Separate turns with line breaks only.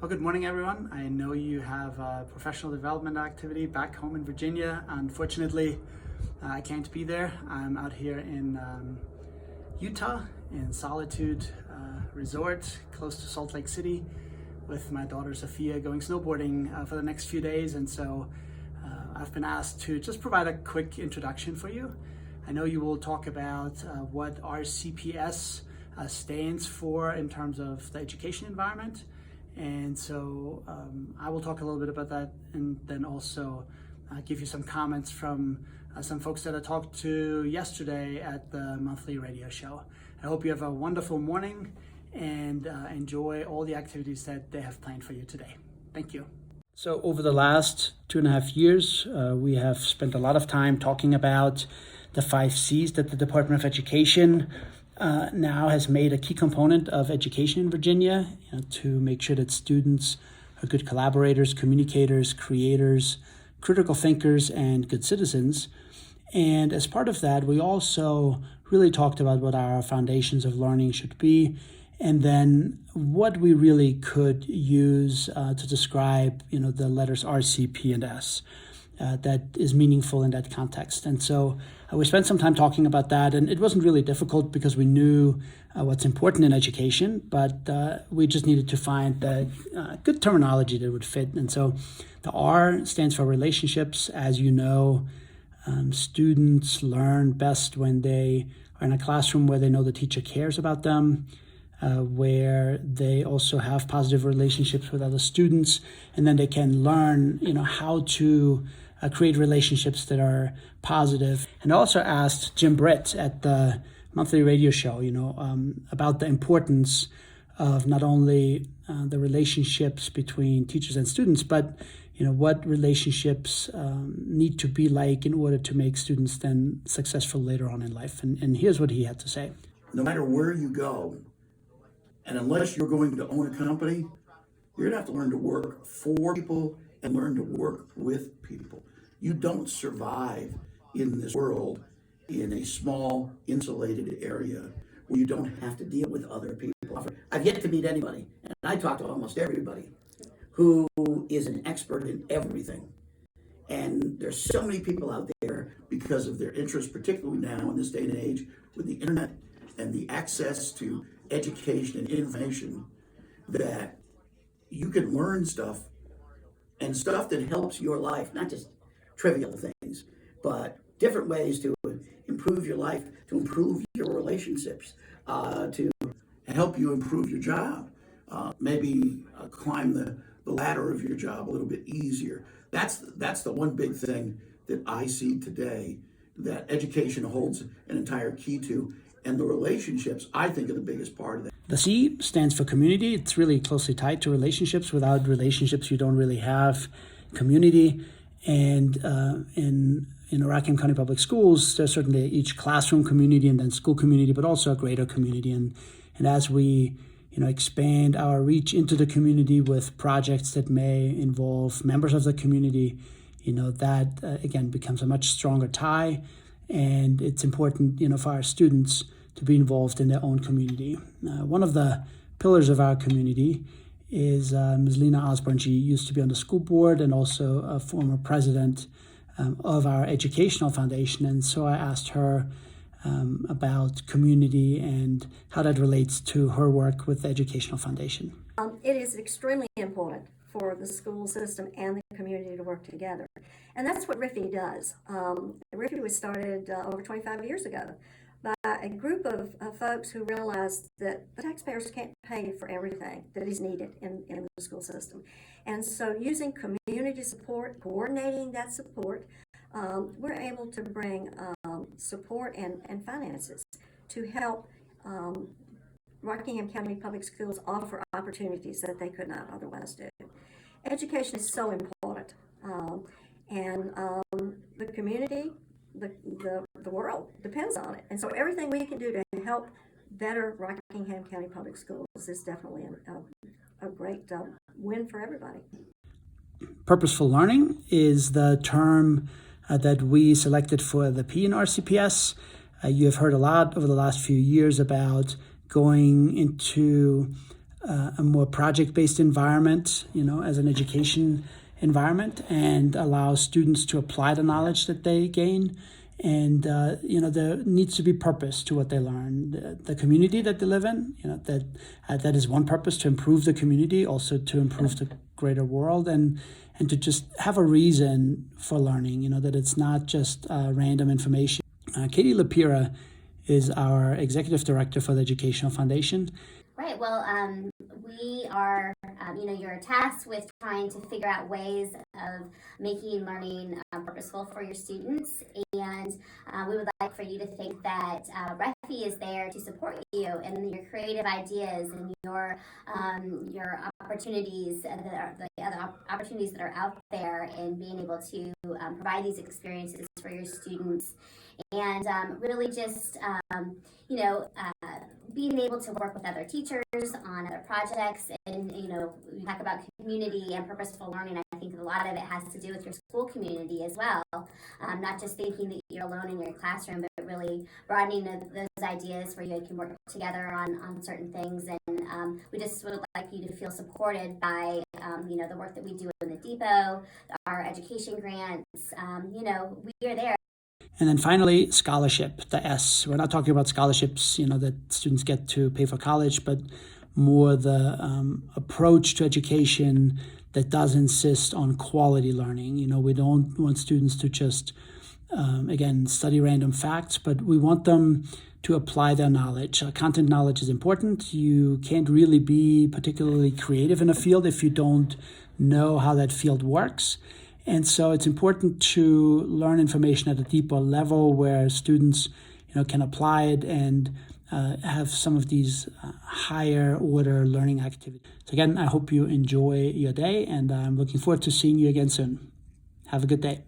Well, good morning, everyone. I know you have a professional development activity back home in Virginia. Unfortunately, I can't be there. I'm out here in Utah in Solitude Resort, close to Salt Lake City, with my daughter Sophia going snowboarding for the next few days. And so I've been asked to just provide a quick introduction for you. I know you will talk about what RCPS stands for in terms of the education environment. And so I will talk a little bit about that, and then also give you some comments from some folks that I talked to yesterday at the monthly radio show. I hope you have a wonderful morning and enjoy all the activities that they have planned for you today. Thank you. So over the last 2.5 years, we have spent a lot of time talking about the 5 C's that the Department of Education now has made a key component of education in Virginia, to make sure that students are good collaborators, communicators, creators, critical thinkers, and good citizens. And as part of that, we also really talked about what our foundations of learning should be, and then what we really could use to describe, the letters R, C, P, and S. That is meaningful in that context. And so we spent some time talking about that, and it wasn't really difficult because we knew what's important in education, but we just needed to find the good terminology that would fit. And so the R stands for relationships. As you know, students learn best when they are in a classroom where they know the teacher cares about them, where they also have positive relationships with other students, and then they can learn, how to create relationships that are positive. And I also asked Jim Britt at the monthly radio show, about the importance of not only the relationships between teachers and students, but what relationships need to be like in order to make students then successful later on in life. And here's what he had to say.
No matter where you go, and unless you're going to own a company, you're going to have to learn to work for people and learn to work with people. You don't survive in this world in a small, insulated area where you don't have to deal with other people. I've yet to meet anybody, and I talk to almost everybody, who is an expert in everything. And there's so many people out there, because of their interests, particularly now in this day and age with the internet and the access to education and information, that you can learn stuff, and stuff that helps your life, not just trivial things, but different ways to improve your life, to improve your relationships, to help you improve your job, maybe climb the ladder of your job a little bit easier. That's the one big thing that I see today that education holds an entire key to. And the relationships, I think, are the biggest part of that.
The C stands for community. It's really closely tied to relationships. Without relationships, you don't really have community. And in Rockingham County Public Schools, there's certainly each classroom community and then school community, but also a greater community. And as we expand our reach into the community with projects that may involve members of the community, that again becomes a much stronger tie. And it's important, for our students to be involved in their own community. One of the pillars of our community is Ms. Lena Osborne. She used to be on the school board and also a former president of our educational foundation. And so I asked her about community and how that relates to her work with the educational foundation.
It is extremely important for the school system and the community to work together. And that's what RIFI does. RIFI was started over 25 years ago by a group of folks who realized that the taxpayers can't pay for everything that is needed in the school system. And so using community support, coordinating that support, we're able to bring support and finances to help Rockingham County Public Schools offer opportunities that they could not otherwise do. Education is so important, and the community, the world depends on it. And so everything we can do to help better Rockingham County Public Schools is definitely a great win for everybody.
Purposeful learning is the term that we selected for the P in RCPS. You have heard a lot over the last few years about going into a more project-based environment, as an education environment, and allow students to apply the knowledge that they gain. And there needs to be purpose to what they learn. The community that they live in, that is one purpose, to improve the community, also to improve the greater world, and to just have a reason for learning. That it's not just random information. Katie Lapira is our executive director for the Educational Foundation.
Right. Well, we are, you're tasked with trying to figure out ways of making learning purposeful for your students. And we would like for you to think that Refi is there to support you in your creative ideas and your opportunities, the other opportunities that are out there, and being able to provide these experiences for your students. And really just, being able to work with other teachers on other projects. And, we talk about community and purposeful learning. I think a lot of it has to do with your school community as well. Not just thinking that you're alone in your classroom, but really broadening those ideas where you can work together on certain things. And we just would like you to feel supported by, the work that we do in the depot, our education grants. We are there.
And then finally, scholarship, the S. We're not talking about scholarships, that students get to pay for college, but more the approach to education that does insist on quality learning. We don't want students to just, study random facts, but we want them to apply their knowledge. Content knowledge is important. You can't really be particularly creative in a field if you don't know how that field works. And so it's important to learn information at a deeper level where students, can apply it and have some of these higher order learning activities. So again, I hope you enjoy your day, and I'm looking forward to seeing you again soon. Have a good day.